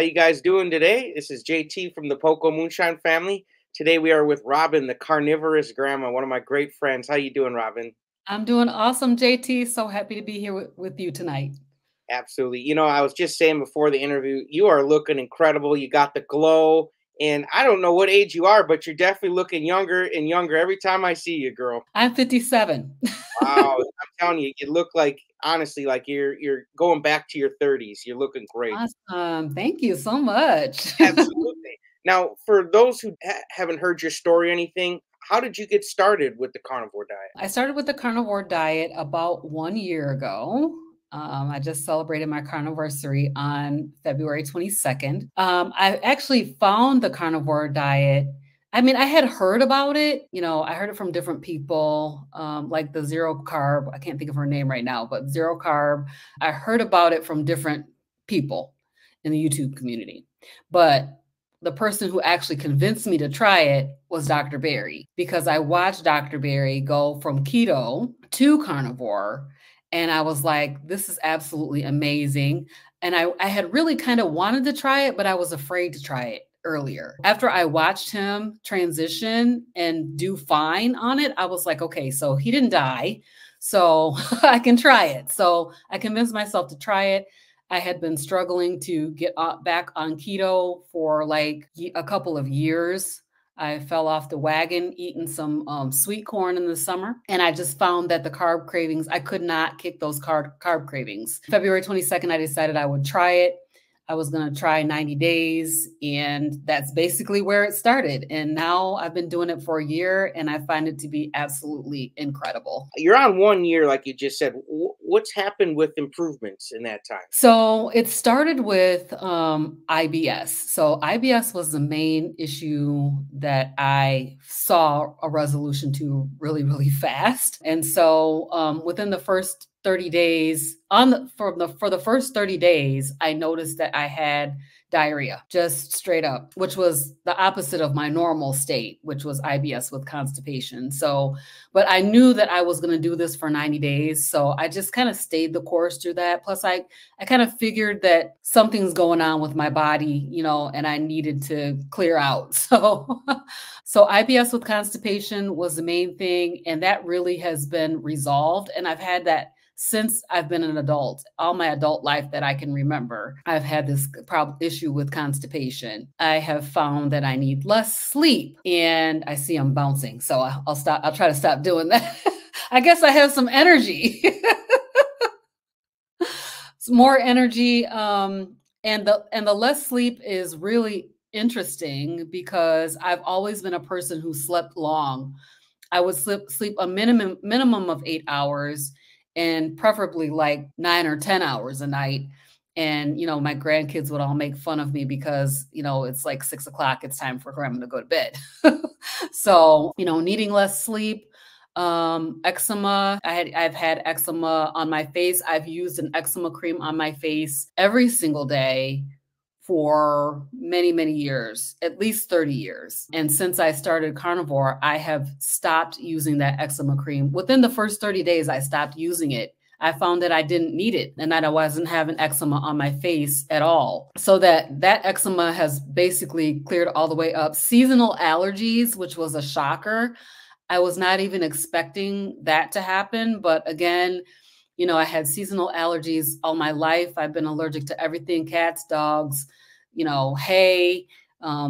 How you guys doing today? This is JT from the Poco Moonshine family. Today we are with Robyn, the carnivorous grandma, one of my great friends. How you doing, Robyn? I'm doing awesome, JT. So happy to be here with you tonight. Absolutely. I was just saying before the interview, you are looking incredible. You got the glow, and I don't know what age you are, but you're definitely looking younger and younger every time I see you, girl. I'm 57. Wow, I'm telling you, you look like honestly like you're going back to your 30s. You're looking great. Awesome. Thank you so much. Absolutely. Now, for those who haven't heard your story or anything, how did you get started with the carnivore diet? I started with the carnivore diet about 1 year ago. I just celebrated my carniversary on February 22nd. I actually found the carnivore diet. I mean, I had heard about it. I heard it from different people, like the zero carb. I can't think of her name right now, but zero carb. I heard about it from different people in the YouTube community. But the person who actually convinced me to try it was Dr. Berry, because I watched Dr. Berry go from keto to carnivore. And I was like, this is absolutely amazing. And I had really kind of wanted to try it, but I was afraid to try it earlier. After I watched him transition and do fine on it, I was like, okay, so he didn't die. So I can try it. So I convinced myself to try it. I had been struggling to get back on keto for like a couple of years. I fell off the wagon eating some sweet corn in the summer. And I just found that the carb cravings, I could not kick those carb cravings. February 22nd, I decided I would try it. I was going to try 90 days, and that's basically where it started. And now I've been doing it for a year, and I find it to be absolutely incredible. You're on 1 year, like you just said. What's happened with improvements in that time? So it started with IBS. So IBS was the main issue that I saw a resolution to really, really fast. And so within the first 30 days, for the first 30 days, I noticed that I had diarrhea, just straight up, which was the opposite of my normal state, which was IBS with constipation. So, but I knew that I was going to do this for 90 days. So I just kind of stayed the course through that. Plus, I kind of figured that something's going on with my body, and I needed to clear out. So IBS with constipation was the main thing. And that really has been resolved. And I've had that since I've been an adult. All my adult life that I can remember, I've had this issue with constipation. I have found that I need less sleep, and I see I'm bouncing. So I'll stop. I'll try to stop doing that. I guess I have some energy. More energy. And the less sleep is really interesting because I've always been a person who slept long. I would sleep a minimum of 8 hours, and preferably like 9 or 10 hours a night. And, my grandkids would all make fun of me because, it's like 6 o'clock, it's time for grandma to go to bed. So, needing less sleep, eczema. I've had eczema on my face. I've used an eczema cream on my face every single day for many, many years, at least 30 years. And since I started carnivore, I have stopped using that eczema cream. Within the first 30 days, I stopped using it. I found that I didn't need it and that I wasn't having eczema on my face at all. So that eczema has basically cleared all the way up. Seasonal allergies, which was a shocker. I was not even expecting that to happen. But again, I had seasonal allergies all my life. I've been allergic to everything: cats, dogs, hay,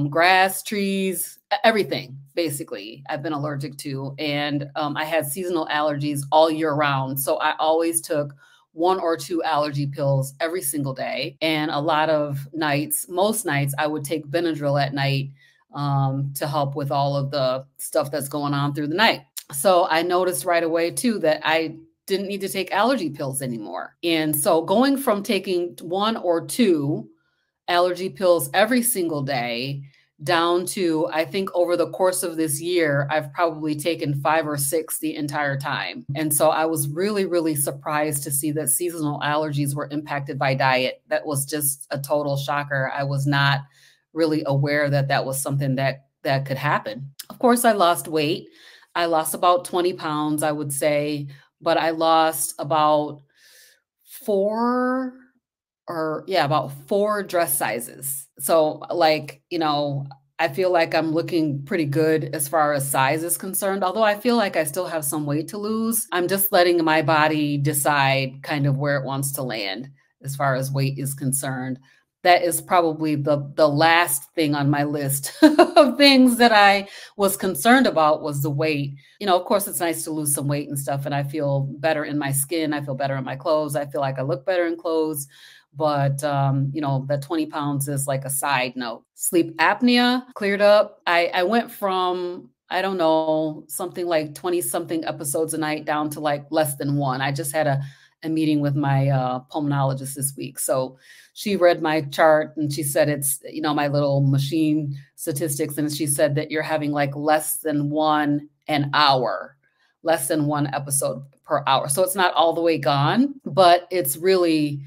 grass, trees, everything, basically, I've been allergic to. And I had seasonal allergies all year round. So I always took 1 or 2 allergy pills every single day. And a lot of nights, most nights, I would take Benadryl at night to help with all of the stuff that's going on through the night. So I noticed right away, too, that I didn't need to take allergy pills anymore. And so going from taking 1 or 2 allergy pills every single day down to, I think over the course of this year, I've probably taken 5 or 6 the entire time. And so I was really, really surprised to see that seasonal allergies were impacted by diet. That was just a total shocker. I was not really aware that that was something that could happen. Of course, I lost weight. I lost about 20 pounds, I would say, but I lost about 4 or yeah, about 4 dress sizes. So, like, I feel like I'm looking pretty good as far as size is concerned. Although I feel like I still have some weight to lose. I'm just letting my body decide kind of where it wants to land as far as weight is concerned. That is probably the last thing on my list of things that I was concerned about was the weight. Of course, it's nice to lose some weight and stuff, and I feel better in my skin. I feel better in my clothes. I feel like I look better in clothes. But, that 20 pounds is like a side note. Sleep apnea cleared up. I went from, I don't know, something like 20 something episodes a night down to like less than one. I just had a meeting with my pulmonologist this week. So she read my chart and she said it's, my little machine statistics. And she said that you're having like less than one episode per hour. So it's not all the way gone, but it's really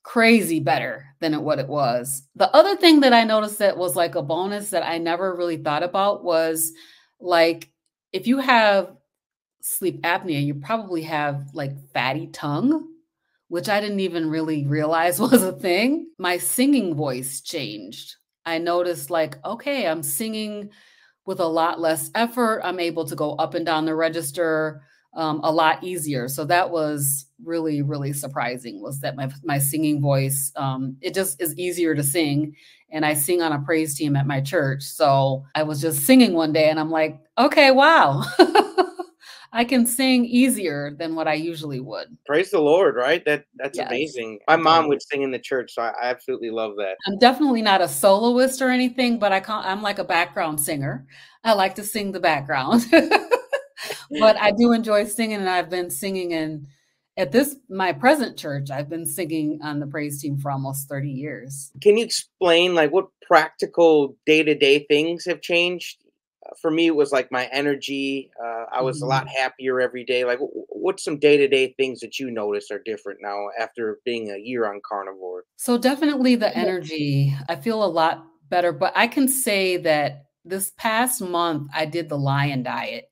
crazy better than what it was. The other thing that I noticed that was like a bonus that I never really thought about was like, if you have sleep apnea, you probably have like fatty tongue, which I didn't even really realize was a thing. My singing voice changed. I noticed like, okay, I'm singing with a lot less effort. I'm able to go up and down the register a lot easier. So that was really, really surprising, was that my singing voice, it just is easier to sing. And I sing on a praise team at my church. So I was just singing one day and I'm like, okay, wow. I can sing easier than what I usually would. Praise the Lord, right? That's Yes, amazing. My it mom does. would sing in the church, so I absolutely love that. I'm definitely not a soloist or anything, but I'm like a background singer. I like to sing the background. But I do enjoy singing, and I've been singing at my present church, I've been singing on the praise team for almost 30 years. Can you explain like what practical day-to-day things have changed? For me, it was like my energy. I was a lot Mhm. happier every day. Like, what's some day-to-day things that you notice are different now after being a year on carnivore? So definitely the energy. I feel a lot better, but I can say that this past month I did the lion diet.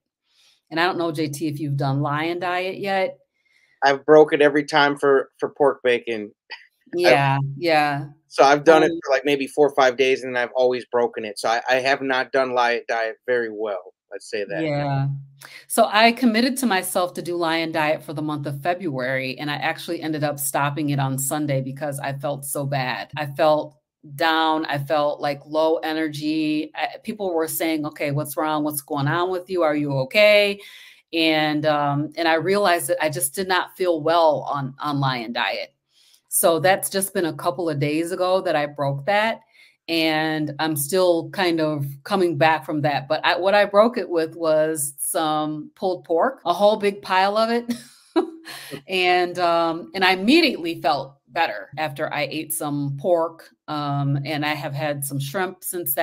And I don't know, JT, if you've done lion diet yet. I've broken every time for pork bacon. I, Yeah, yeah. so I've done it Um, for like maybe 4 or 5 days, and I've always broken it. So I have not done diet very well. Let's say that. yeah. So I committed to myself to do lion diet for the month of February, and I actually ended up stopping it on Sunday because I felt so bad. I felt down. I felt like low energy. People were saying, "Okay, what's wrong? What's going on with you? Are you okay?" And I realized that I just did not feel well on lion diet. So that's just been a couple of days ago that I broke that. And I'm still kind of coming back from that. But what I broke it with was some pulled pork, a whole big pile of it. And I immediately felt better after I ate some pork. And I have had some shrimp since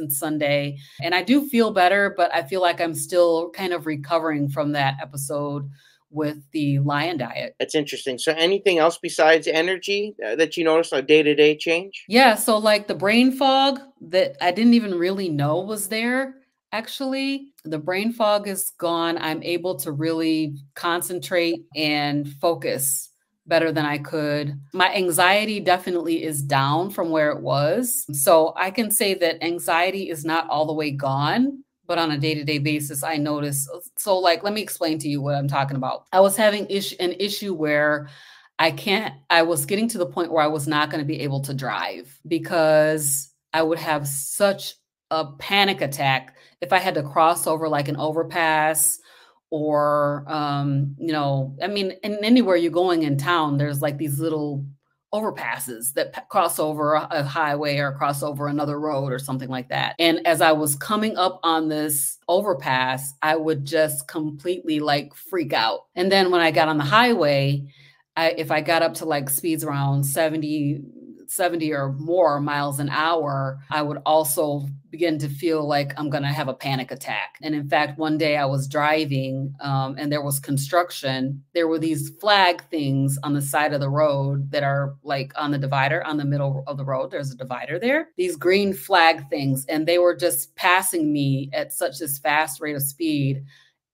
Sunday. And I do feel better, but I feel like I'm still kind of recovering from that episode with the lion diet. That's interesting. So, anything else besides energy that you notice a day-to-day change? Yeah, so like the brain fog that I didn't even really know was there, actually, the brain fog is gone. I'm able to really concentrate and focus better than I could. My anxiety definitely is down from where it was. So I can say that anxiety is not all the way gone, but on a day-to-day basis, I notice. So like, let me explain to you what I'm talking about. I was having an issue where I was getting to the point where I was not going to be able to drive because I would have such a panic attack if I had to cross over like an overpass or, I mean, and anywhere you're going in town, there's like these little overpasses that cross over a highway or cross over another road or something like that. And as I was coming up on this overpass, I would just completely like freak out. And then when I got on the highway, if I got up to like speeds around 70 or more miles an hour, I would also begin to feel like I'm going to have a panic attack. And in fact, one day I was driving and there was construction. There were these flag things on the side of the road that are like on the divider, on the middle of the road. There's a divider there, these green flag things. And they were just passing me at such this fast rate of speed.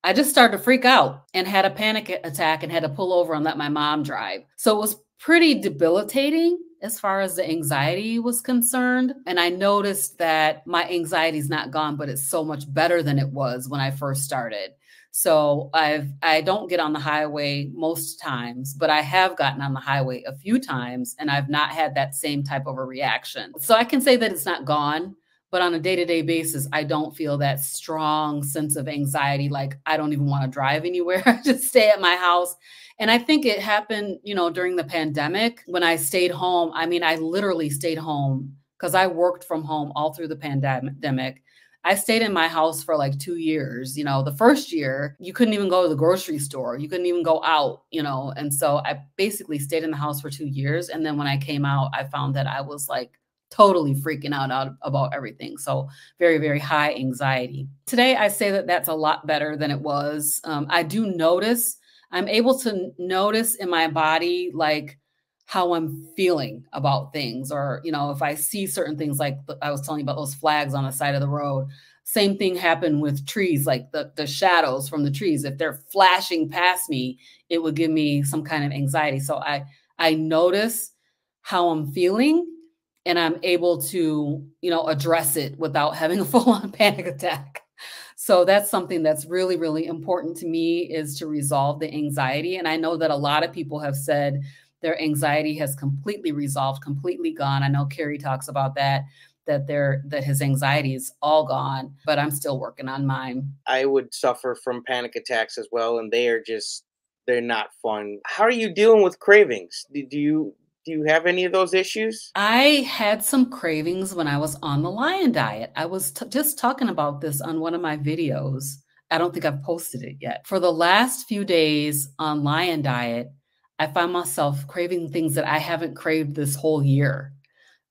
I just started to freak out and had a panic attack and had to pull over and let my mom drive. So it was pretty debilitating as far as the anxiety was concerned. And I noticed that my anxiety is not gone, but it's so much better than it was when I first started. So I don't get on the highway most times, but I have gotten on the highway a few times and I've not had that same type of a reaction. So I can say that it's not gone, but on a day-to-day basis, I don't feel that strong sense of anxiety. Like I don't even want to drive anywhere. I just stay at my house. And I think it happened, during the pandemic when I stayed home. I mean, I literally stayed home because I worked from home all through the pandemic. I stayed in my house for like 2 years. The first year, you couldn't even go to the grocery store. You couldn't even go out, And so I basically stayed in the house for 2 years. And then when I came out, I found that I was like totally freaking out about everything. So very, very high anxiety. Today, I say that that's a lot better than it was. I'm able to notice in my body, like how I'm feeling about things, or, if I see certain things, like I was telling you about those flags on the side of the road. Same thing happened with trees, like the shadows from the trees. If they're flashing past me, it would give me some kind of anxiety. So I notice how I'm feeling and I'm able to, address it without having a full-on panic attack. So that's something that's really, really important to me, is to resolve the anxiety. And I know that a lot of people have said their anxiety has completely resolved, completely gone. I know Carrie talks about that his anxiety is all gone, but I'm still working on mine. I would suffer from panic attacks as well, and they're not fun. How are you dealing with cravings? Do you have any of those issues? I had some cravings when I was on the lion diet. I was just talking about this on one of my videos. I don't think I've posted it yet. For the last few days on lion diet, I find myself craving things that I haven't craved this whole year,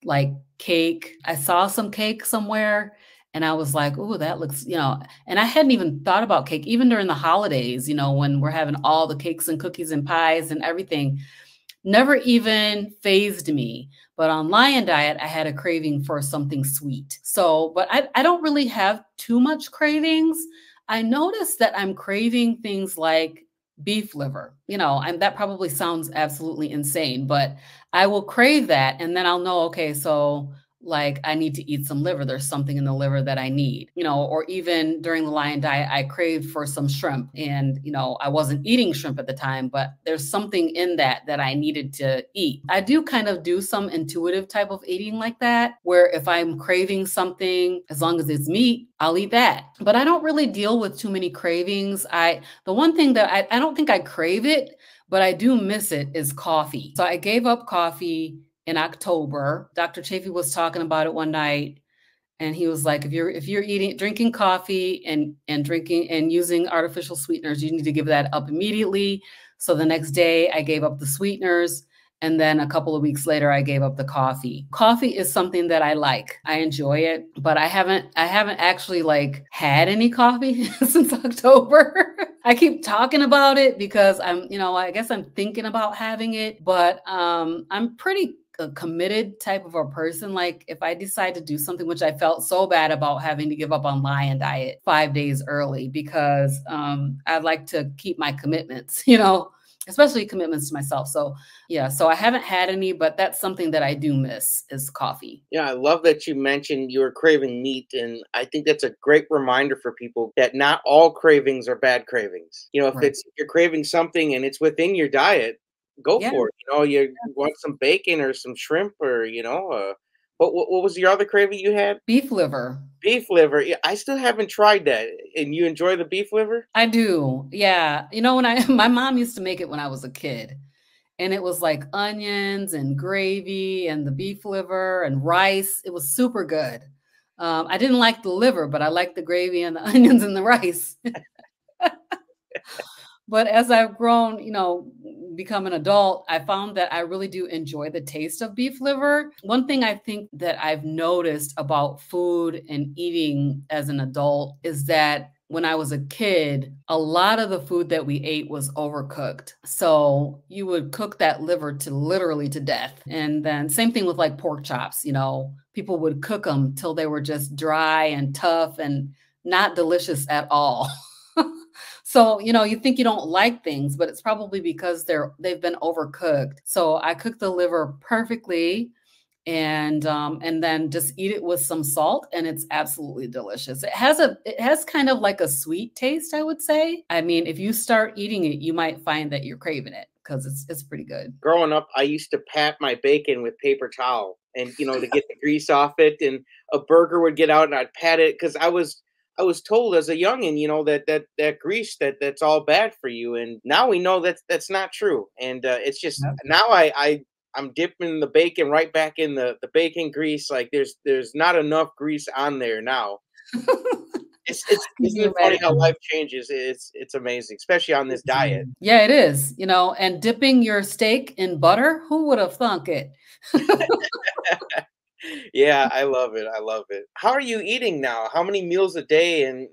like cake. I saw some cake somewhere and I was like, "Oh, that looks, and I hadn't even thought about cake, even during the holidays, when we're having all the cakes and cookies and pies and everything. Never even phased me. But on lion diet, I had a craving for something sweet. So, but I don't really have too much cravings. I noticed that I'm craving things like beef liver. That probably sounds absolutely insane, but I will crave that. And then I'll know, okay, so like I need to eat some liver. There's something in the liver that I need, or even during the lion diet, I craved for some shrimp and, I wasn't eating shrimp at the time, but there's something in that I needed to eat. I do kind of do some intuitive type of eating like that, where if I'm craving something, as long as it's meat, I'll eat that. But I don't really deal with too many cravings. The one thing that I don't think I crave it, but I do miss it, is coffee. So I gave up coffee in October. Dr. Chafee was talking about it one night, and he was like, if you're drinking coffee and drinking and using artificial sweeteners, you need to give that up immediately. So the next day I gave up the sweeteners. And then a couple of weeks later, I gave up the coffee. Coffee is something that I like. I enjoy it, but I haven't actually like had any coffee since October. I keep talking about it because I guess I'm thinking about having it, but I'm pretty a committed type of a person. Like if I decide to do something, which I felt so bad about having to give up on lion diet 5 days early, because I'd like to keep my commitments, especially commitments to myself. So yeah, so I haven't had any, but that's something that I do miss, is coffee. Yeah, I love that you mentioned you were craving meat, and I think that's a great reminder for people that not all cravings are bad cravings. If Right. if you're craving something and it's within your diet, go Yeah. for it. You want some bacon or some shrimp, or what was your other craving you had? Beef liver. Beef liver. Yeah, I still haven't tried that. And you enjoy the beef liver? I do. Yeah. When my mom used to make it when I was a kid, and it was like onions and gravy and the beef liver and rice. It was super good. I didn't like the liver, but I liked the gravy and the onions and the rice. But as I've grown, become an adult, I found that I really do enjoy the taste of beef liver. One thing I think that I've noticed about food and eating as an adult is that when I was a kid, a lot of the food that we ate was overcooked. So you would cook that liver to literally to death. And then same thing with like pork chops, people would cook them till they were just dry and tough and not delicious at all. So, you think you don't like things, but it's probably because they've been overcooked. So I cook the liver perfectly and then just eat it with some salt and it's absolutely delicious. It has kind of like a sweet taste, I would say. I mean, if you start eating it, you might find that you're craving it because it's pretty good. Growing up, I used to pat my bacon with paper towel and, to get the grease off it. And a burger would get out and I'd pat it because I was told as a youngin, that grease that's all bad for you. And now we know that's not true. And it's just Yep. now I'm dipping the bacon right back in the bacon grease. Like there's not enough grease on there now. It's Can isn't you it funny how imagine? life changes? It's amazing, especially on this diet. Yeah, it is, and dipping your steak in butter, who would have thunk it? Yeah, I love it. I love it. How are you eating now? How many meals a day, and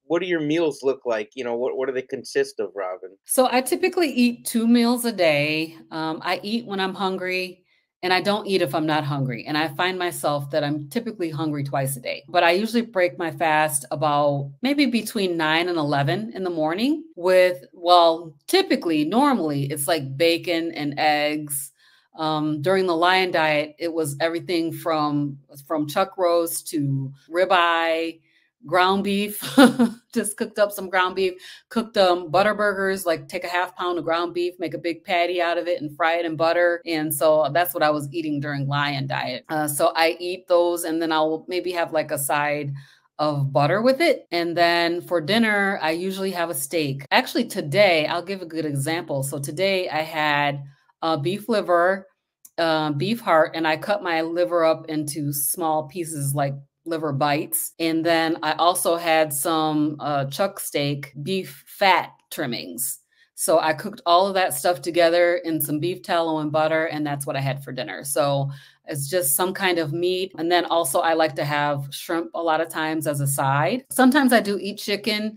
what do your meals look like? What do they consist of, Robin? So I typically eat 2 meals a day. I eat when I'm hungry, and I don't eat if I'm not hungry. And I find myself that I'm typically hungry twice a day. But I usually break my fast about maybe between 9 and 11 in the morning with, well, typically, normally, it's like bacon and eggs. During the Lion diet, it was everything from chuck roast to ribeye, ground beef. Just cooked up some ground beef, cooked butter burgers, like take a half pound of ground beef, make a big patty out of it and fry it in butter. And so that's what I was eating during Lion diet. So I eat those and then I'll maybe have like a side of butter with it. And then for dinner, I usually have a steak. Actually, today, I'll give a good example. So today I had beef liver, beef heart, and I cut my liver up into small pieces like liver bites. And then I also had some chuck steak beef fat trimmings. So I cooked all of that stuff together in some beef tallow and butter, and that's what I had for dinner. So it's just some kind of meat. And then also I like to have shrimp a lot of times as a side. Sometimes I do eat chicken.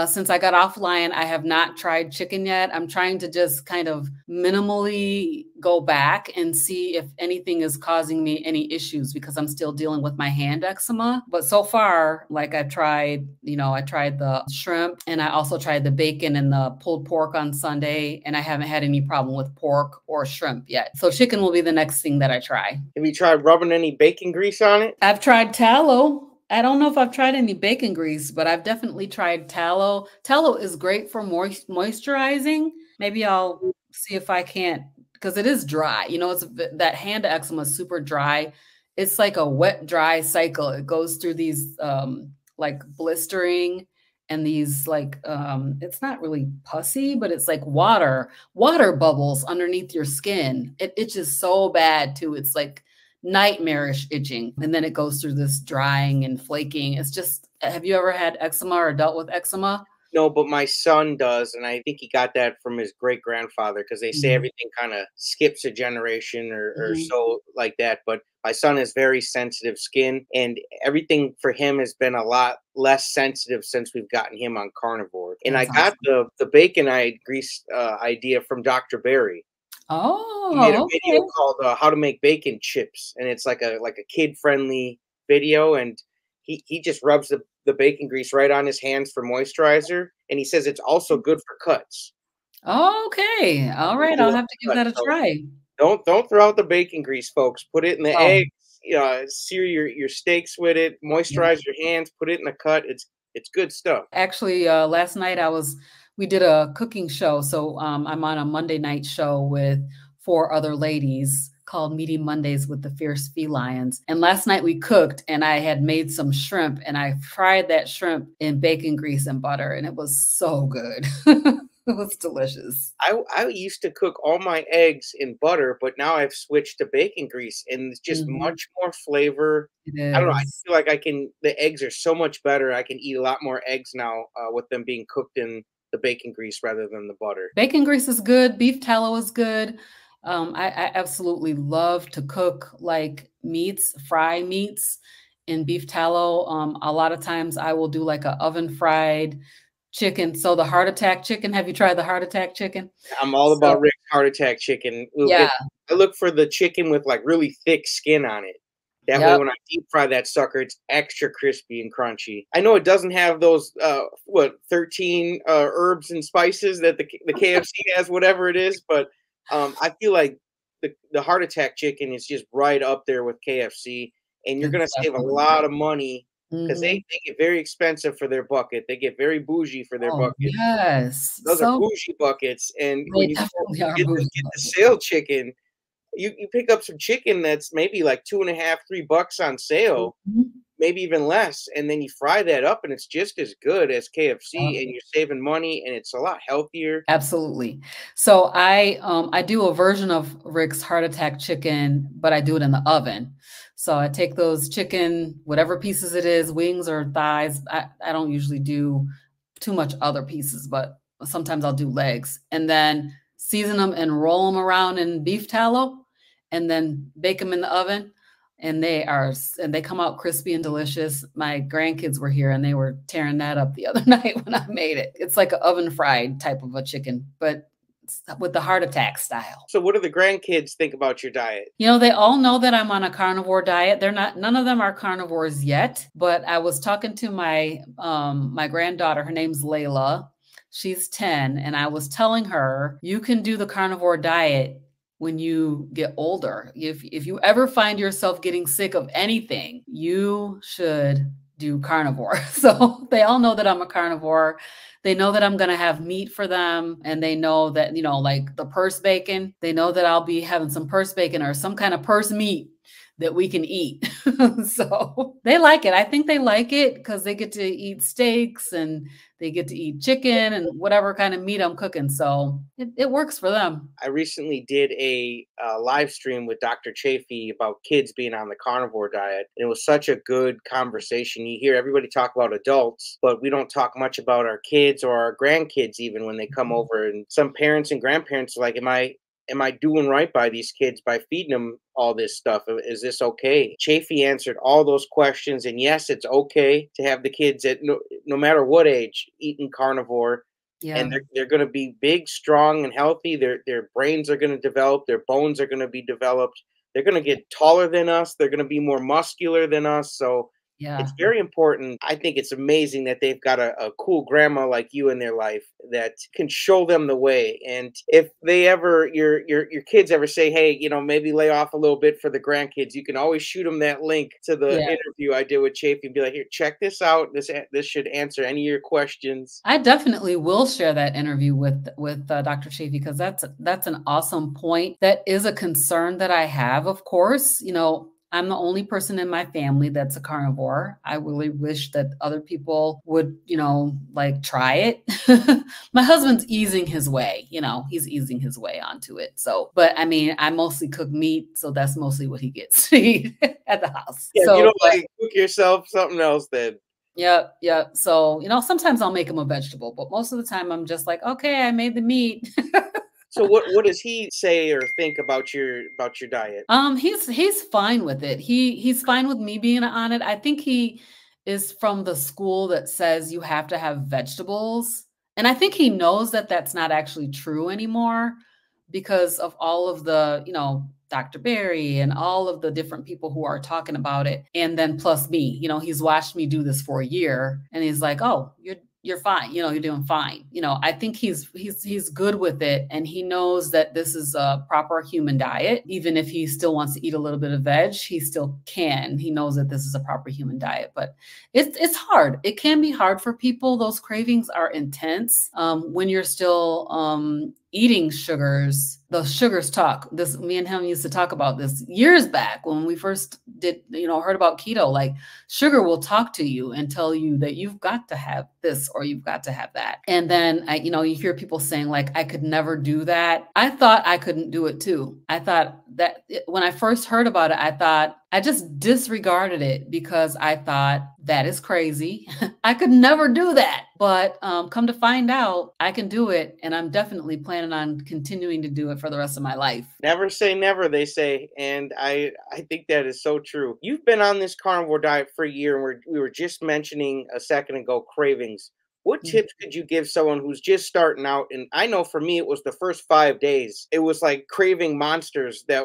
Since I got offline, I have not tried chicken yet. I'm trying to just kind of minimally go back and see if anything is causing me any issues because I'm still dealing with my hand eczema. But so far, like I tried the shrimp and I also tried the bacon and the pulled pork on Sunday, and I haven't had any problem with pork or shrimp yet. So chicken will be the next thing that I try. Have you tried rubbing any bacon grease on it? I've tried tallow. I don't know if I've tried any bacon grease, but I've definitely tried tallow. Tallow is great for moisturizing. Maybe I'll see if I can't, because it is dry. That hand eczema is super dry. It's like a wet, dry cycle. It goes through these like blistering and these like it's not really pussy, but it's like water bubbles underneath your skin. It itches so bad too. It's like nightmarish itching. And then it goes through this drying and flaking. It's just, have you ever had eczema or dealt with eczema? No, but my son does, and I think he got that from his great grandfather because they say Mhm. everything kind of skips a generation or Mhm. so like that. But my son has very sensitive skin, and everything for him has been a lot less sensitive since we've gotten him on carnivore. And I That's got awesome. the bacon grease idea from Dr. Barry. He made a Oh, video okay. called "How to Make Bacon Chips," and it's like a kid friendly video. And he just rubs the bacon grease right on his hands for moisturizer, and he says it's also good for cuts. Okay. All Really right. I'll good have to give for that cuts. a So try. don't throw out the bacon grease, folks. Put it in the Oh, eggs. Sear your steaks with it. yeah. Moisturize your hands. Put it in the cut. It's good stuff. Actually, last night we did a cooking show. So I'm on a Monday night show with 4 other ladies called Meaty Mondays with the Fierce Felines. And last night we cooked and I had made some shrimp and I fried that shrimp in bacon grease and butter and it was so good. It was delicious. I used to cook all my eggs in butter, but now I've switched to bacon grease, and it's just Mhm. much more flavor. It I don't know. I is. feel like the eggs are so much better. I can eat a lot more eggs now with them being cooked in the bacon grease rather than the butter. Bacon grease is good. Beef tallow is good. I absolutely love to cook like meats, fry meats in beef tallow. A lot of times I will do like a oven fried chicken. So the heart attack chicken, have you tried the heart attack chicken? I'm all So about Rick's heart attack chicken. yeah, I look for the chicken with like really thick skin on it. That way, Yep. when I deep fry that sucker, it's extra crispy and crunchy. I know it doesn't have those 13 herbs and spices that the KFC has, whatever it is, but I feel like the heart attack chicken is just right up there with KFC, and you're It's gonna save a definitely lot of money because mhm. they get very expensive for their bucket. They get very bougie for their Oh, buckets. yes. Those are So bougie buckets, and they when you definitely are get bougie the buckets. sale chicken, you pick up some chicken that's maybe like 2.5, $3 on sale, Mhm. maybe even less, and then you fry that up, and it's just as good as KFC, Yep. and you're saving money, and it's a lot healthier. Absolutely. So I do a version of Rick's heart attack chicken, but I do it in the oven. So I take those chicken, whatever pieces it is, wings or thighs. I don't usually do too much other pieces, but sometimes I'll do legs and then season them and roll them around in beef tallow and then bake them in the oven. And they come out crispy and delicious. My grandkids were here and they were tearing that up the other night when I made it. It's like an oven fried type of a chicken, but with the heart attack style. So what do the grandkids think about your diet? You know, they all know that I'm on a carnivore diet. They're not none of them are carnivores yet, but I was talking to my granddaughter, her name's Layla. She's 10, and I was telling her, you can do the carnivore diet when you get older. If you ever find yourself getting sick of anything, you should do carnivore. So they all know that I'm a carnivore. They know that I'm going to have meat for them. And they know that, like the purse bacon, they know that I'll be having some purse bacon or some kind of purse meat that we can eat. So they like it. I think they like it because they get to eat steaks and they get to eat chicken and whatever kind of meat I'm cooking. So it works for them. I recently did a live stream with Dr. Chafee about kids being on the carnivore diet. And it was such a good conversation. You hear everybody talk about adults, but we don't talk much about our kids or our grandkids even when they come Mhm. over. And some parents and grandparents are like, am I doing right by these kids by feeding them all this stuff? Is this okay? Chafee answered all those questions, and yes, it's okay to have the kids at no matter what age eating carnivore, and Yeah. they're going to be big, strong, and healthy. Their brains are going to develop. Their bones are going to be developed. They're going to get taller than us. They're going to be more muscular than us. So it's Yeah. very important. I think it's amazing that they've got a cool grandma like you in their life that can show them the way. And if they ever your kids ever say, hey, maybe lay off a little bit for the grandkids, you can always shoot them that link to the Yeah. interview I did with Chafee and be like, here, check this out. This should answer any of your questions. I definitely will share that interview with Dr. Chafee because that's an awesome point. That is a concern that I have. Of course, I'm the only person in my family that's a carnivore. I really wish that other people would, like try it. My husband's easing his way. He's easing his way onto it. So, but I mean, I mostly cook meat, so that's mostly what he gets to eat at the house. Yeah, if you So, don't like cook yourself something else then. yep, yep. So, sometimes I'll make him a vegetable, but most of the time I'm just like, okay, I made the meat. So what does he say or think about your diet? He's fine with it. He's fine with me being on it. I think he is from the school that says you have to have vegetables. And I think he knows that that's not actually true anymore because of all of the, Dr. Barry and all of the different people who are talking about it. And then plus me, he's watched me do this for a year and he's like, "Oh, you're fine. You're doing fine." I think he's good with it and he knows that this is a proper human diet. Even if he still wants to eat a little bit of veg, he still can. He knows that this is a proper human diet, but it's hard. It can be hard for people. Those cravings are intense when you're still eating sugars. Those sugars talk. This me and him used to talk about this years back when we first did, heard about keto. Like sugar will talk to you and tell you that you've got to have this or you've got to have that. And then you hear people saying like, I could never do that. I thought I couldn't do it too. I thought that when I first heard about it, I thought I just disregarded it because I thought that is crazy. I could never do that. But come to find out, I can do it. And I'm definitely planning on continuing to do it for the rest of my life. Never say never, they say, and I think that is so true. You've been on this carnivore diet for a year, and we were just mentioning a second ago cravings. What Mm. tips could you give someone who's just starting out? And I know for me, it was the first 5 days. It was like craving monsters that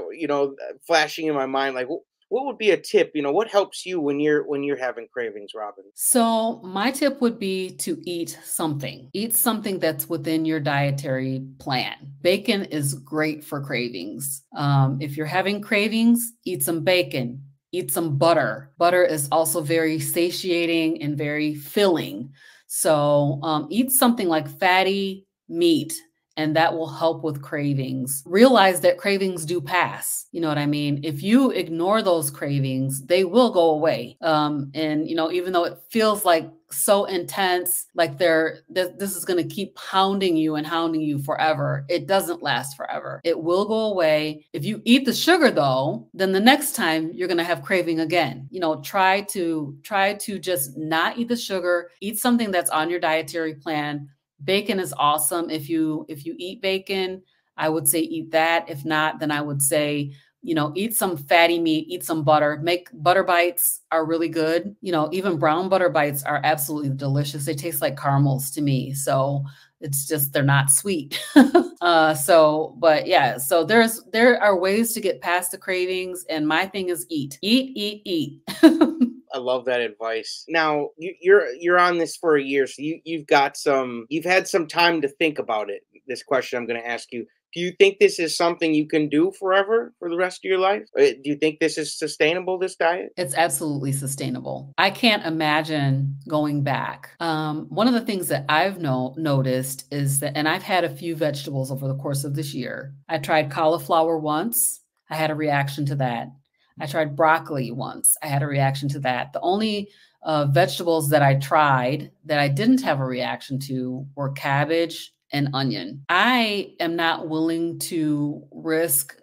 flashing in my mind. Like, what would be a tip? What helps you when you're having cravings, Robyn? So, my tip would be to eat something. Eat something that's within your dietary plan. Bacon is great for cravings. If you're having cravings, eat some bacon, eat some butter. Butter is also very satiating and very filling. So, eat something like fatty meat, and that will help with cravings. Realize that cravings do pass. You know what I mean? If you ignore those cravings, they will go away. And even though it feels like so intense, like this is going to keep hounding you and hounding you forever, it doesn't last forever. It will go away. If you eat the sugar though, then the next time you're going to have craving again. Try to just not eat the sugar, eat something that's on your dietary plan. Bacon is awesome. If you eat bacon, I would say eat that. If not, then I would say, eat some fatty meat, eat some butter. Make butter bites are really good. Even brown butter bites are absolutely delicious. They taste like caramels to me. So it's just they're not sweet. But yeah, so there are ways to get past the cravings, and my thing is eat, eat, eat, eat. I love that advice. Now you're on this for a year, so you've had some time to think about it. This question I'm going to ask you: do you think this is something you can do forever for the rest of your life? Do you think this is sustainable? This diet? It's absolutely sustainable. I can't imagine going back. One of the things that I've noticed is that, and I've had a few vegetables over the course of this year. I tried cauliflower once. I had a reaction to that. I tried broccoli once. I had a reaction to that. The only vegetables that I tried that I didn't have a reaction to were cabbage and onion. I am not willing to risk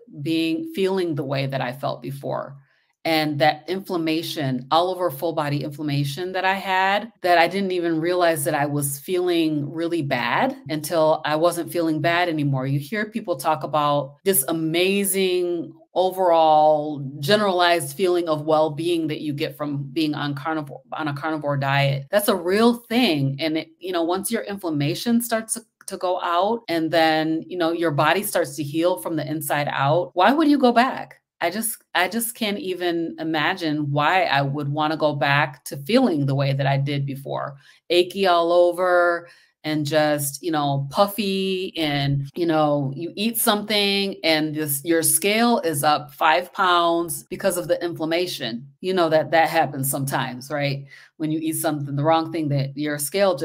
feeling the way that I felt before. And that inflammation, all over full body inflammation that I had, that I didn't even realize that I was feeling really bad until I wasn't feeling bad anymore. You hear people talk about this amazing overall generalized feeling of well-being that you get from being on a carnivore diet. That's a real thing. And once your inflammation starts to go out, and then your body starts to heal from the inside out, why would you go back? I just can't even imagine why I would want to go back to feeling the way that I did before. Achy all over and just, puffy, and, you eat something and your scale is up 5 pounds because of the inflammation. That happens sometimes, right? When you eat something, the wrong thing, that your scale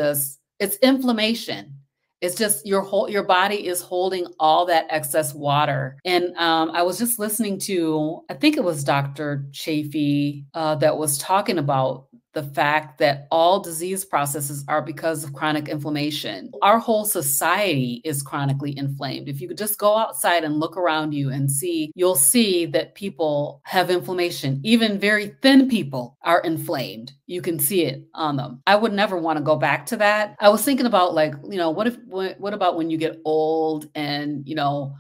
it's inflammation. It's just your body is holding all that excess water. And I was just listening to, I think it was Dr. Chafee that was talking about the fact that all disease processes are because of chronic inflammation. Our whole society is chronically inflamed. If you could just go outside and look around you and you'll see that people have inflammation. Even very thin people are inflamed. You can see it on them. I would never want to go back to that. I was thinking about what about when you get old and,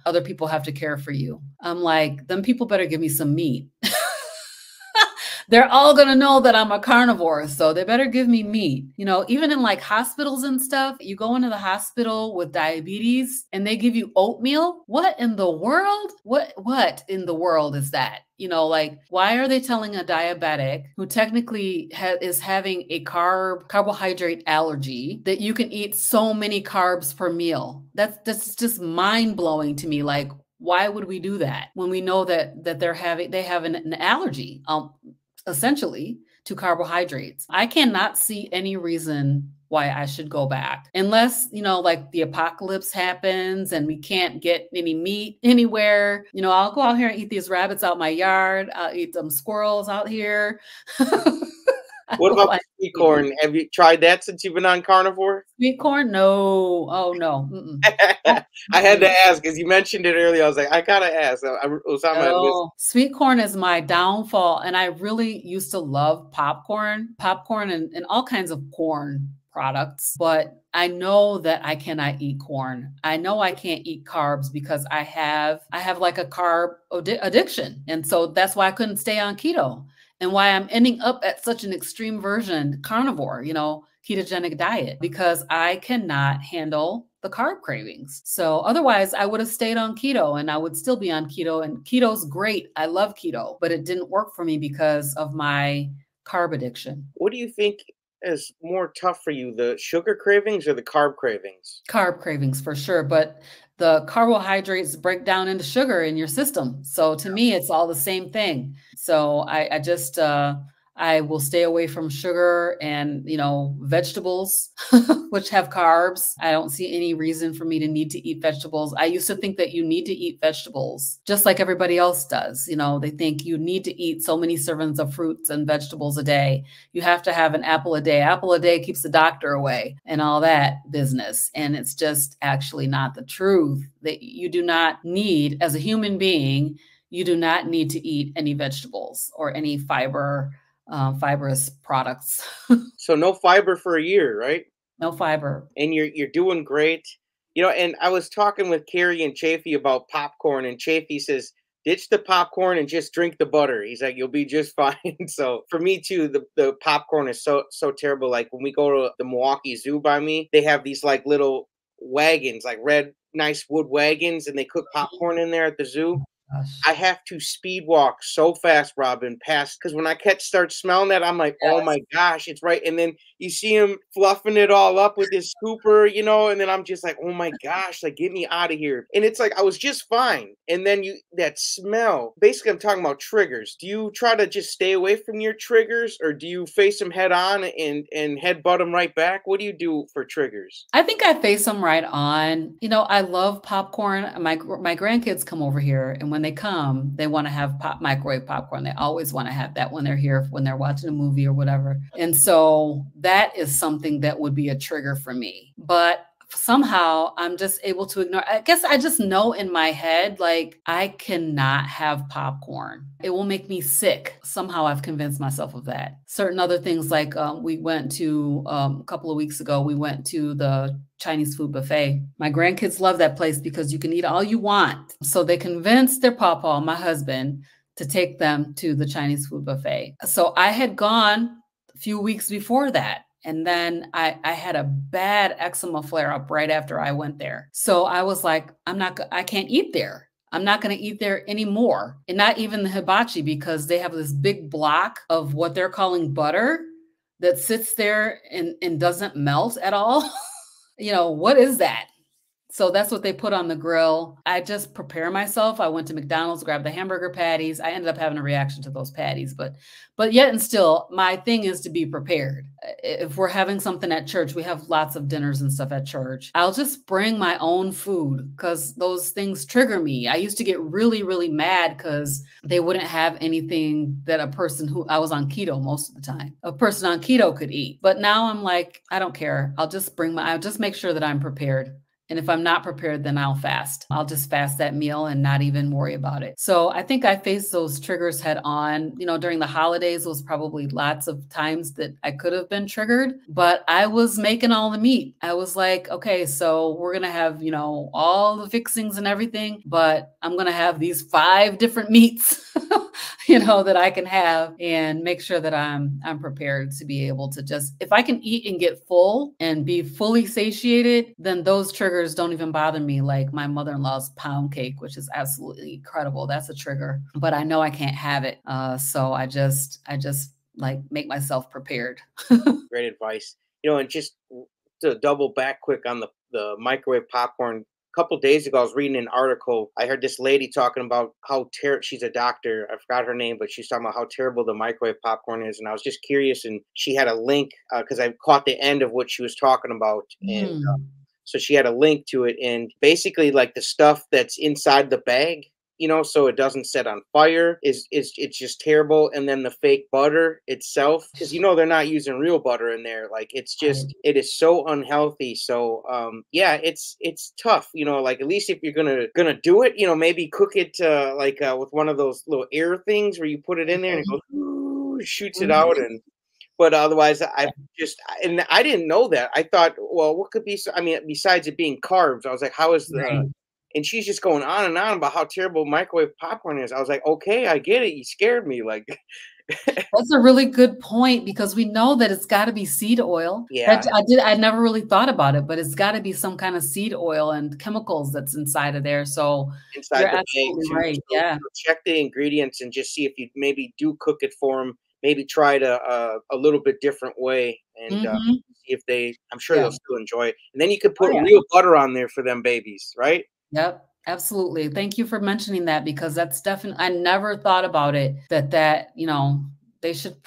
other people have to care for you? I'm like, them people better give me some meat. They're all going to know that I'm a carnivore, so they better give me meat. Even in like hospitals and stuff, you go into the hospital with diabetes and they give you oatmeal. What in the world? What in the world is that? Why are they telling a diabetic who technically is having a carbohydrate allergy that you can eat so many carbs per meal? That's just mind blowing to me. Like, why would we do that when we know that they have an allergy? Essentially, to carbohydrates. I cannot see any reason why I should go back unless, like the apocalypse happens and we can't get any meat anywhere. I'll go out here and eat these rabbits out my yard. I'll eat them squirrels out here. What about sweet corn? Have you tried that since you've been on carnivore? Sweet corn? No. Oh, no. I had to ask because you mentioned it earlier. I was like, I gotta ask. It was on my list. Sweet corn is my downfall. And I really used to love popcorn and all kinds of corn products. But I know that I cannot eat corn. I know I can't eat carbs because I have like a carb addiction. And so that's why I couldn't stay on keto, and why I'm ending up at such an extreme version, carnivore, ketogenic diet, because I cannot handle the carb cravings. So otherwise I would have stayed on keto, and I would still be on keto, and keto's great. I love keto, but it didn't work for me because of my carb addiction. What do you think is more tough for you, the sugar cravings or the carb cravings? Carb cravings for sure, but the carbohydrates break down into sugar in your system. So to me, it's all the same thing. So I just I will stay away from sugar and, you know, vegetables, which have carbs. I don't see any reason for me to need to eat vegetables. I used to think that you need to eat vegetables just like everybody else does. You know, they think you need to eat so many servings of fruits and vegetables a day. You have to have an apple a day. Apple a day keeps the doctor away and all that business. And it's just actually not the truth. That you do not need, as a human being, you do not need to eat any vegetables or any fibrous products. So no fiber for a year, right? No fiber. And you're doing great. You know, and I was talking with Carrie and Chafee about popcorn, and Chafee says, ditch the popcorn and just drink the butter. He's like, you'll be just fine. So for me too, the popcorn is so terrible. Like when we go to the Milwaukee Zoo by me, they have these like little wagons, like red, nice wood wagons, and they cook popcorn in there at the zoo. Gosh. I have to speed walk so fast, Robyn, past, because when I start smelling that, I'm like, oh Yes. my gosh, it's right. And then you see him fluffing it all up with his scooper, you know, and then I'm just like, oh my gosh, like get me out of here. And it's like I was just fine. And then that smell. Basically, I'm talking about triggers. Do you try to just stay away from your triggers, or do you face them head on and headbutt them right back? What do you do for triggers? I think I face them right on. You know, I love popcorn. My grandkids come over here, and when they come, they want to have microwave popcorn. They always want to have that when they're here, when they're watching a movie or whatever. And so that is something that would be a trigger for me. But somehow I'm just able to ignore. I guess I just know in my head, like, I cannot have popcorn. It will make me sick. Somehow I've convinced myself of that. Certain other things, like we went to, a couple of weeks ago, we went to the Chinese food buffet. My grandkids love that place because you can eat all you want. So they convinced their papa, my husband, to take them to the Chinese food buffet. So I had gone a few weeks before that. And then I had a bad eczema flare up right after I went there. So I was like, I can't eat there. I'm not going to eat there anymore. And not even the hibachi, because they have this big block of what they're calling butter that sits there and doesn't melt at all. You know, what is that? So that's what they put on the grill. I just prepare myself. I went to McDonald's, grabbed the hamburger patties. I ended up having a reaction to those patties, but yet and still, my thing is to be prepared. If we're having something at church, we have lots of dinners and stuff at church. I'll just bring my own food because those things trigger me. I used to get really, really mad because they wouldn't have anything that a person who, I was on keto most of the time, a person on keto could eat. But now I'm like, I don't care. I'll just make sure that I'm prepared. And if I'm not prepared, then I'll fast. I'll just fast that meal and not even worry about it. So I think I faced those triggers head on. You know, during the holidays was probably lots of times that I could have been triggered, but I was making all the meat. I was like, okay, so we're going to have, you know, all the fixings and everything, but I'm going to have these 5 different meats, you know, that I can have, and make sure that I'm prepared to be able to just, if I can eat and get full and be fully satiated, then those triggers don't even bother me. Like my mother-in-law's pound cake, which is absolutely incredible. That's a trigger, but I know I can't have it. So I just like make myself prepared. Great advice. You know, and just to double back quick on the microwave popcorn. A couple days ago, I was reading an article. I heard this lady talking about how terrible. She's a doctor. I forgot her name, but she's talking about how terrible the microwave popcorn is. And I was just curious, and she had a link because I caught the end of what she was talking about, and Mm. so she had a link to it, and basically like the stuff that's inside the bag, you know, so it doesn't set on fire is it's just terrible. And then the fake butter itself, because you know they're not using real butter in there. Like it's Right. just it is so unhealthy. So yeah, it's tough, you know, like at least if you're gonna do it, you know, maybe cook it with one of those little air things where you put it in there and it goes "Ooh," shoots it out. Mhm. And but otherwise, I just and I didn't know that. I thought, well, what could be? I mean, besides it being carbs, I was like, how is the? Right. And she's just going on and on about how terrible microwave popcorn is. I was like, okay, I get it. You scared me. Like, That's a really good point because we know that it's gotta be seed oil. That Yeah, I never really thought about it, but it's gotta be some kind of seed oil and chemicals that's inside of there, so you're inside the bag absolutely too. right, yeah. So check the ingredients and just see if you maybe do cook it for them. Maybe try it a little bit different way and Mhm. see if they. I'm sure Yeah. they'll still enjoy it. And then you could Oh, put yeah. real butter on there for them babies, right? Yep, absolutely. Thank you for mentioning that because that's definitely I never thought about it we should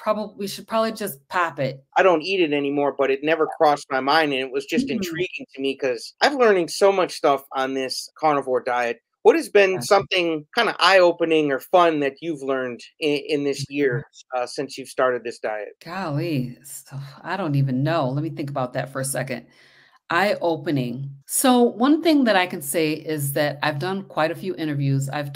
probably just pop it. I don't eat it anymore, but it never crossed my mind, and it was just Mm, intriguing to me because I'm learning so much stuff on this carnivore diet. What has been yeah. something kind of eye-opening or fun that you've learned in this year since you've started this diet? Golly, so I don't even know. Let me think about that for a second. Eye-opening. So one thing that I can say is that I've done quite a few interviews. I've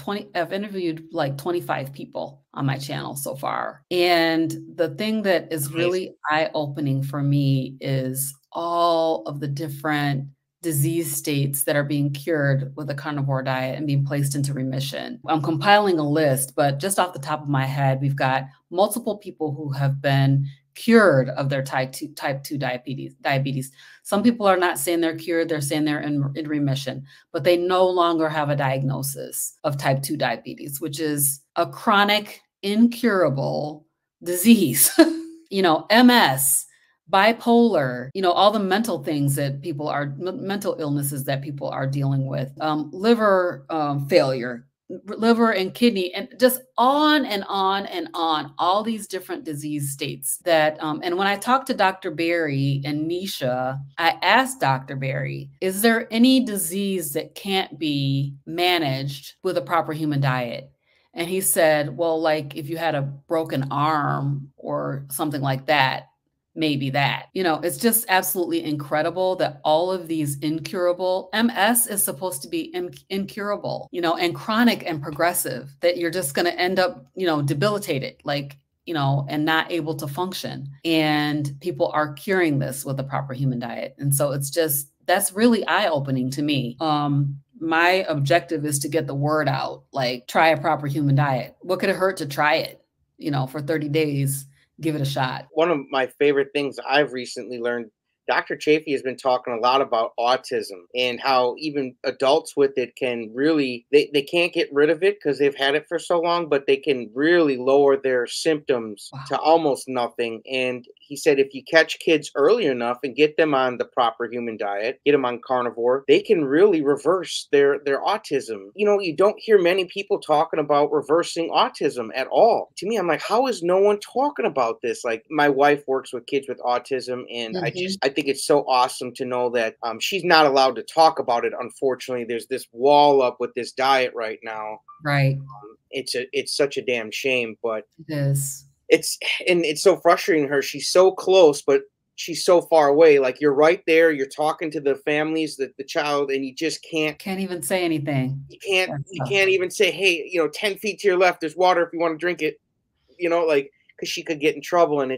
interviewed like 25 people on my channel so far. And the thing that is Amazing. really eye-opening for me is all of the different disease states that are being cured with a carnivore diet and being placed into remission. I'm compiling a list, but just off the top of my head, we've got multiple people who have been cured of their type 2 diabetes. Some people are not saying they're cured, they're saying they're in remission, but they no longer have a diagnosis of type 2 diabetes, which is a chronic, incurable disease. MS, bipolar, all the mental things that mental illnesses that people are dealing with, liver failure, liver and kidney, and just on and on and on, all these different disease states and when I talked to Dr. Berry and Nisha, I asked Dr. Berry, is there any disease that can't be managed with a proper human diet? And he said, well, like if you had a broken arm or something like that, maybe that. It's just absolutely incredible that all of these incurable MS is supposed to be incurable, and chronic and progressive, that you're just going to end up, debilitated, like, and not able to function. And people are curing this with a proper human diet. And so that's really eye-opening to me. My objective is to get the word out, like try a proper human diet. What could it hurt to try it, for 30 days? Give it a shot. One of my favorite things I've recently learned, Dr. Chafee has been talking a lot about autism and how even adults with it can really they can't get rid of it because they've had it for so long, but they can really lower their symptoms to Wow. almost nothing. And he said if you catch kids early enough and get them on the proper human diet, get them on carnivore, they can really reverse their autism. You don't hear many people talking about reversing autism at all. To me, I'm like, how is no one talking about this? Like my wife works with kids with autism, and Mhm. I think it's so awesome to know that she's not allowed to talk about it. Unfortunately, there's this wall up with this diet right now. Right. It's such a damn shame, but It is. it's and it's so frustrating her. She's so close, but she's so far away. Like you're right there, you're talking to the families, the child, and you just can't Can't even say anything. you can't That's you tough. can't even say, hey, 10 feet to your left, there's water if you want to drink it, like because she could get in trouble. And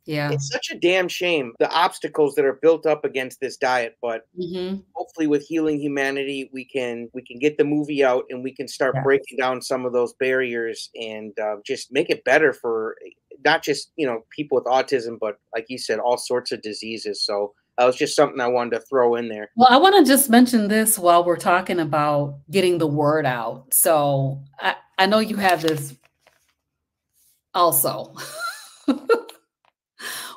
Yeah. it's such a damn shame the obstacles that are built up against this diet. But Mhm. hopefully with Healing Humanity we can get the movie out and we can start Yeah. breaking down some of those barriers and just make it better for not just people with autism, but like you said, all sorts of diseases. So that was just something I wanted to throw in there. Well, I wanna just mention this while we're talking about getting the word out. So, I know you have this also.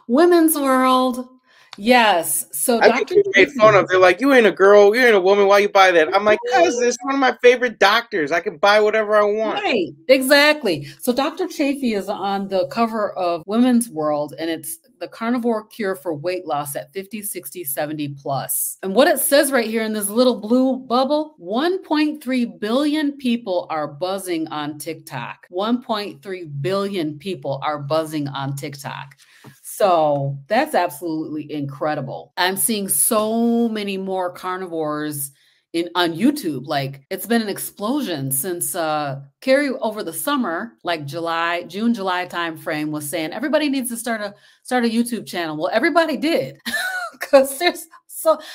Women's World. Yes. So I get Dr. made fun Chafee. of. They're like, "You ain't a girl, you ain't a woman. Why you buy that?" I'm like, "Cause this is one of my favorite doctors. I can buy whatever I want." Right, exactly. So Dr. Chafee is on the cover of Women's World, and it's the carnivore cure for weight loss at 50, 60, 70 plus. And what it says right here in this little blue bubble, 1.3 billion people are buzzing on TikTok. 1.3 billion people are buzzing on TikTok. So that's absolutely incredible. I'm seeing so many more carnivores on YouTube. Like it's been an explosion since Carrie over the summer, like June, July timeframe, was saying everybody needs to start a YouTube channel. Well, everybody did because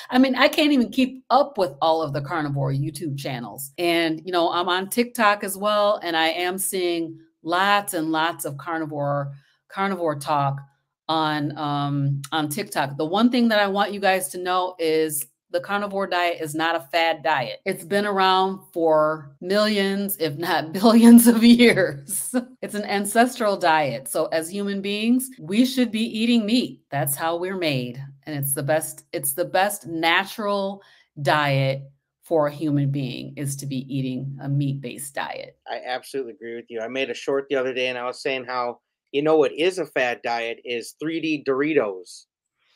I can't even keep up with all of the carnivore YouTube channels. And I'm on TikTok as well, and I am seeing lots and lots of carnivore talk on TikTok. The one thing that I want you guys to know is the carnivore diet is not a fad diet. It's been around for millions, if not billions of years. It's an ancestral diet. So as human beings, we should be eating meat. That's how we're made. And it's the best natural diet for a human being is to be eating a meat-based diet. I absolutely agree with you. I made a short the other day and I was saying how, what is a fad diet is 3D Doritos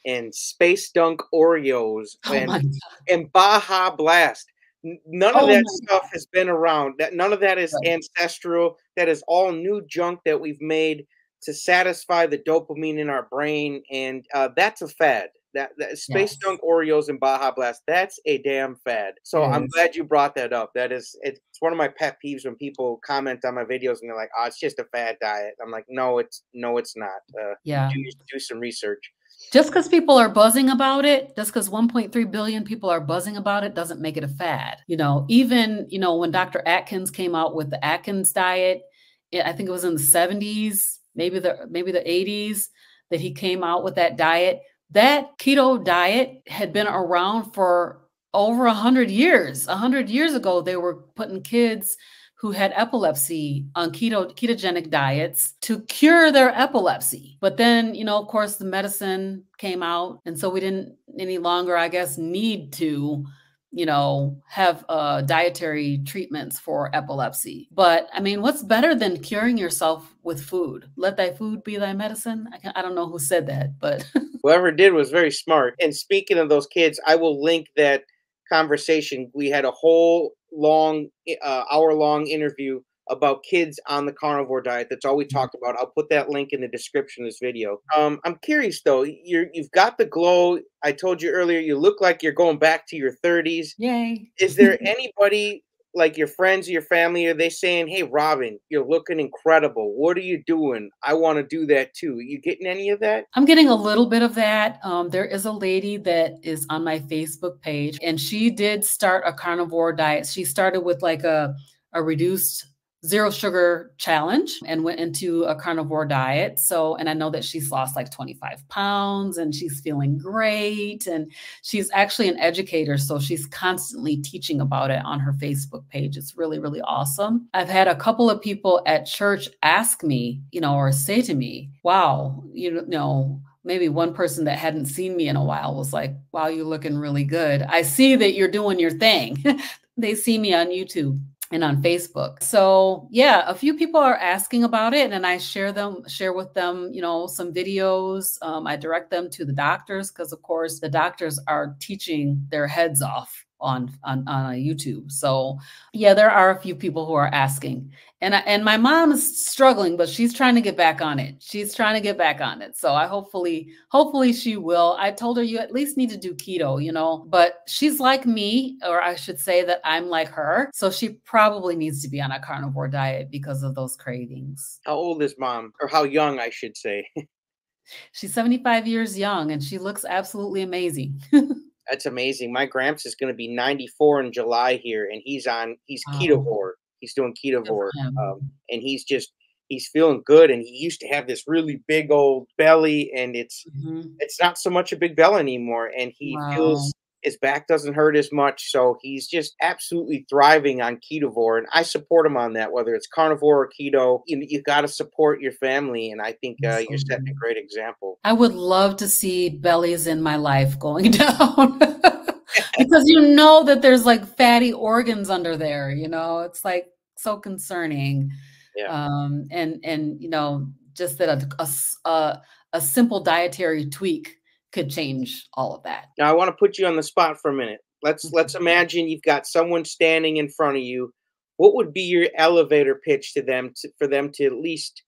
and Space Dunk Oreos Oh my God. and Baja Blast. None of Oh that my stuff has been around. That none of that is God. ancestral. That is all new junk that we've made to satisfy the dopamine in our brain, and that's a fad. That Space Yes, Dunk Oreos and Baja Blast. That's a damn fad. So it I'm is. glad you brought that up. It's one of my pet peeves when people comment on my videos and they're like, "Oh, it's just a fad diet." I'm like, "No, it's not. Yeah. Do some research." Just because people are buzzing about it, just because 1.3 billion people are buzzing about it, doesn't make it a fad. Even, when Dr. Atkins came out with the Atkins diet, I think it was in the 70s, maybe the 80s, that he came out with that diet. That keto diet had been around for over 100 years. 100 years ago, they were putting kids who had epilepsy on ketogenic diets to cure their epilepsy. But then, of course, the medicine came out. And so we didn't any longer, I guess, need to, have dietary treatments for epilepsy. But I mean, what's better than curing yourself with food? Let thy food be thy medicine. I don't know who said that, but Whoever did was very smart. And speaking of those kids, I will link that conversation. We had a whole hour-long interview about kids on the carnivore diet. That's all we talked about. I'll put that link in the description of this video. I'm curious though. You've got the glow. I told you earlier. You look like you're going back to your 30s. yay. Is there anybody like your friends or your family, are they saying, "Hey, Robyn, you're looking incredible. What are you doing? I want to do that too." You getting any of that? I'm getting a little bit of that. There is a lady that is on my Facebook page, and she did start a carnivore diet. She started with like a reduced zero sugar challenge and went into a carnivore diet. So, and I know that she's lost like 25 pounds and she's feeling great. And she's actually an educator. So she's constantly teaching about it on her Facebook page. It's really, really awesome. I've had a couple of people at church ask me, or say to me, wow, maybe one person that hadn't seen me in a while was like, wow, you're looking really good. I see that you're doing your thing. They see me on YouTube and on Facebook. So yeah, a few people are asking about it, and I share with them, some videos. I direct them to the doctors because, of course, the doctors are teaching their heads off on YouTube. So yeah, there are a few people who are asking, and my mom is struggling, but she's trying to get back on it. She's trying to get back on it. So I hopefully she will. I told her you at least need to do keto, but she's like me, or I should say that I'm like her. So she probably needs to be on a carnivore diet because of those cravings. How old is mom? Or how young, I should say. She's 75 years young and she looks absolutely amazing. That's amazing. My gramps is going to be 94 in July here, and he's Wow. ketovore. He's doing Good ketovore, for him. and he's feeling good. And he used to have this really big old belly, and Mhm. it's not so much a big belly anymore. And he Wow. feels his back doesn't hurt as much, so he's just absolutely thriving on ketovore. And I support him on that, whether it's carnivore or keto. You got to support your family, and I think you're setting a Absolutely. great example. I would love to see bellies in my life going down because that there's like fatty organs under there, it's like so concerning. Yeah. And just that a simple dietary tweak could change all of that. Now I want to put you on the spot for a minute. Let's imagine you've got someone standing in front of you. What would be your elevator pitch to them for them to at least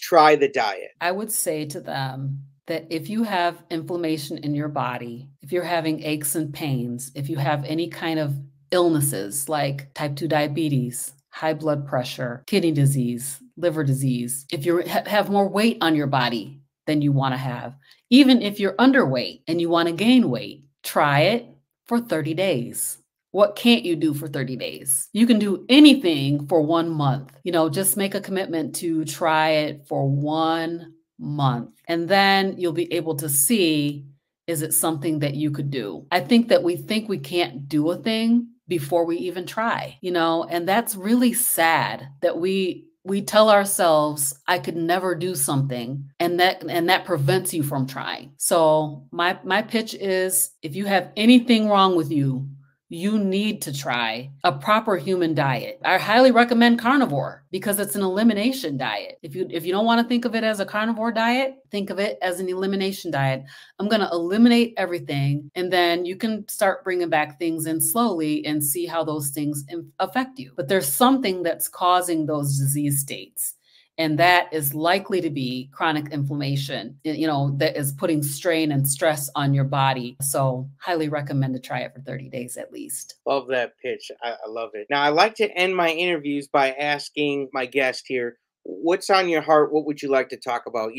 try the diet? I would say to them that if you have inflammation in your body, if you're having aches and pains, if you have any kind of illnesses like type 2 diabetes, high blood pressure, kidney disease, liver disease, if you have more weight on your body than you want to have, even if you're underweight and you want to gain weight, try it for 30 days. What can't you do for 30 days? You can do anything for 1 month. Just make a commitment to try it for 1 month. And then you'll be able to see, is it something that you could do? I think that we think we can't do a thing before we even try, and that's really sad that we tell ourselves I could never do something, and that prevents you from trying. So my pitch is, if you have anything wrong with you, you need to try a proper human diet. I highly recommend carnivore because it's an elimination diet. If you don't want to think of it as a carnivore diet, think of it as an elimination diet. I'm going to eliminate everything, and then you can start bringing back things in slowly and see how those things affect you. But there's something that's causing those disease states. And that is likely to be chronic inflammation, that is putting strain and stress on your body. So highly recommend to try it for 30 days at least. Love that pitch. I love it. Now, I like to end my interviews by asking my guest here, what's on your heart? What would you like to talk about?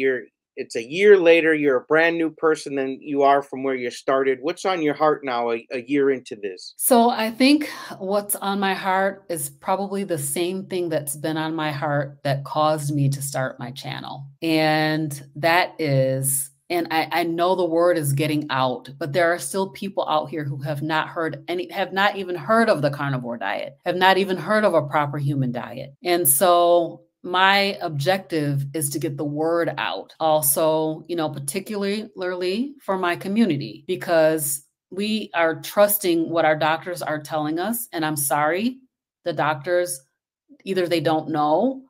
It's a year later. You're a brand new person than you are from where you started. What's on your heart now, a year into this? So I think what's on my heart is probably the same thing that's been on my heart that caused me to start my channel. And that is, and I know the word is getting out, but there are still people out here who have not even heard of the carnivore diet, have not even heard of a proper human diet. And so my objective is to get the word out also, particularly for my community, because we are trusting what our doctors are telling us. And I'm sorry, the doctors, either they don't know,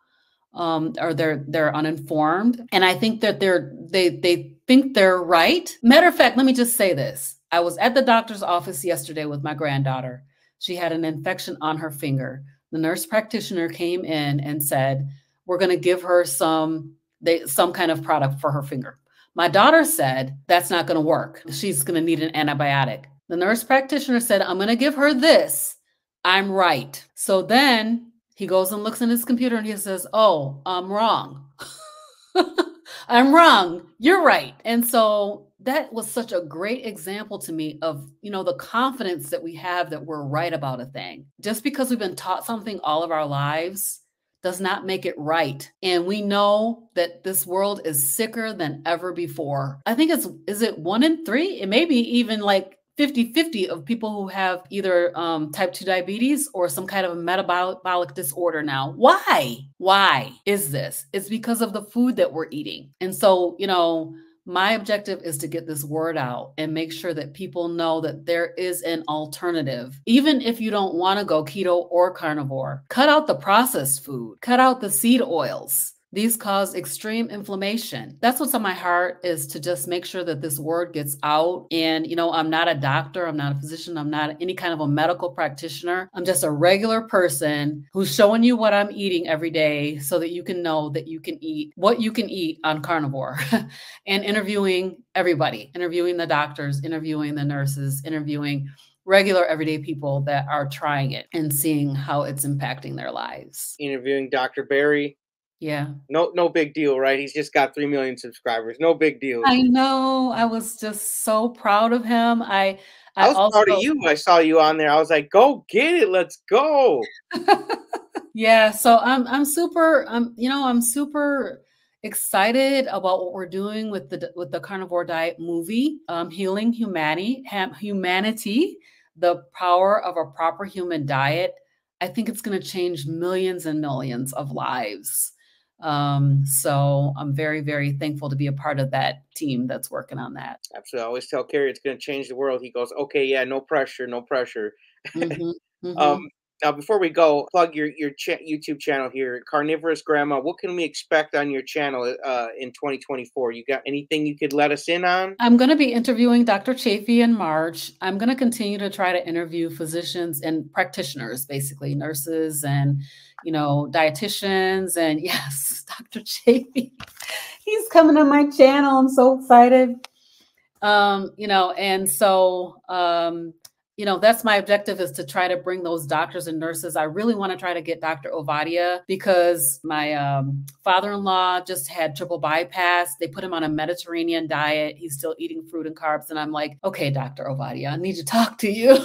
or they're uninformed. And I think that they think they're right. Matter of fact, let me just say this. I was at the doctor's office yesterday with my granddaughter. She had an infection on her finger. The nurse practitioner came in and said, we're going to give her some kind of product for her finger. My daughter said, that's not going to work. She's going to need an antibiotic. The nurse practitioner said, I'm going to give her this. I'm right. So then he goes and looks in his computer and he says, oh, I'm wrong. I'm wrong. You're right. And so that was such a great example to me of, the confidence that we have that we're right about a thing. Just because we've been taught something all of our lives does not make it right. And we know that this world is sicker than ever before. I think is it 1 in 3? It may be even like 50-50 of people who have either type 2 diabetes or some kind of metabolic disorder now. Why is this? It's because of the food that we're eating. And so, my objective is to get this word out and make sure that people know that there is an alternative. Even if you don't want to go keto or carnivore, cut out the processed food, cut out the seed oils. These cause extreme inflammation. That's what's on my heart, is to just make sure that this word gets out. And, I'm not a doctor. I'm not a physician. I'm not any kind of a medical practitioner. I'm just a regular person who's showing you what I'm eating every day so that you can know that you can eat what you can eat on carnivore. And interviewing everybody, interviewing the doctors, interviewing the nurses, interviewing regular everyday people that are trying it and seeing how it's impacting their lives. Interviewing Dr. Barry. Yeah. No big deal, right? He's just got 3 million subscribers. No big deal. I know. I was just so proud of him. I was also proud of you. I saw you on there. I was like, go get it. Let's go. Yeah. So I'm super, I'm super excited about what we're doing with the carnivore diet movie, Healing Humanity, the power of a proper human diet. I think it's going to change millions and millions of lives. So I'm very, very thankful to be a part of that team that's working on that. Absolutely. I always tell Kerry it's going to change the world. He goes, okay, yeah, no pressure, no pressure. Now, before we go, plug your YouTube channel here, Carnivorous Grandma. What can we expect on your channel in 2024? You got anything you could let us in on? I'm going to be interviewing Dr. Caffee in March. I'm going to continue to try to interview physicians and practitioners, basically nurses and, dietitians. And yes, Dr. Caffee, he's coming on my channel. I'm so excited. And so, that's my objective, is to try to bring those doctors and nurses. I really want to try to get Dr. Ovadia, because my father-in-law just had triple bypass. They put him on a Mediterranean diet. He's still eating fruit and carbs. And I'm like, okay, Dr. Ovadia, I need to talk to you.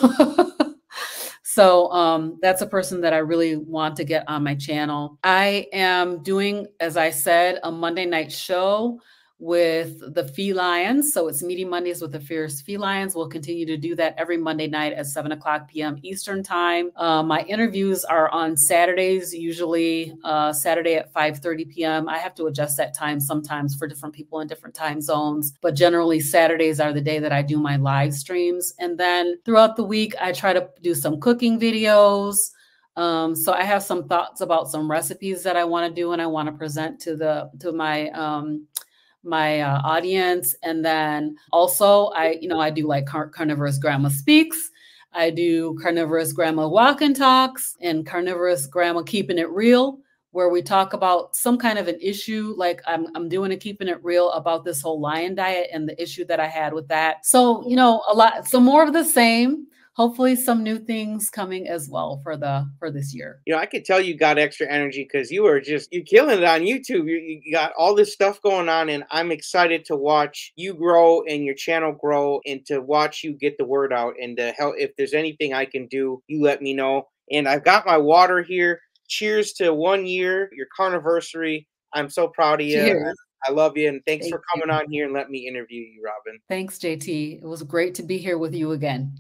So that's a person that I really want to get on my channel. I am doing, as I said, a Monday night show with the Felines. So it's Meaty Mondays with the Fierce Felines. We'll continue to do that every Monday night at 7 o'clock p.m. Eastern time. My interviews are on Saturdays, usually Saturday at 5:30 p.m. I have to adjust that time sometimes for different people in different time zones, but generally Saturdays are the day that I do my live streams. And then throughout the week, I try to do some cooking videos. So I have some thoughts about some recipes that I want to do and I want to present to my audience. And then also I do like Carnivorous Grandma Speaks. I do Carnivorous Grandma Walk and Talks and Carnivorous Grandma Keeping It Real, where we talk about some kind of an issue. Like I'm doing a Keeping It Real about this whole lion diet and the issue that I had with that. So, so more of the same. Hopefully some new things coming as well for this year. I could tell you got extra energy because you're killing it on YouTube. You got all this stuff going on, and I'm excited to watch you grow and your channel grow, and to watch you get the word out. And to help, if there's anything I can do, you let me know. And I've got my water here. Cheers to 1 year, your carniversary. I'm so proud of you. Cheers. I love you, and thanks Thank for coming you. on here and let me interview you, Robyn. Thanks, JT. It was great to be here with you again.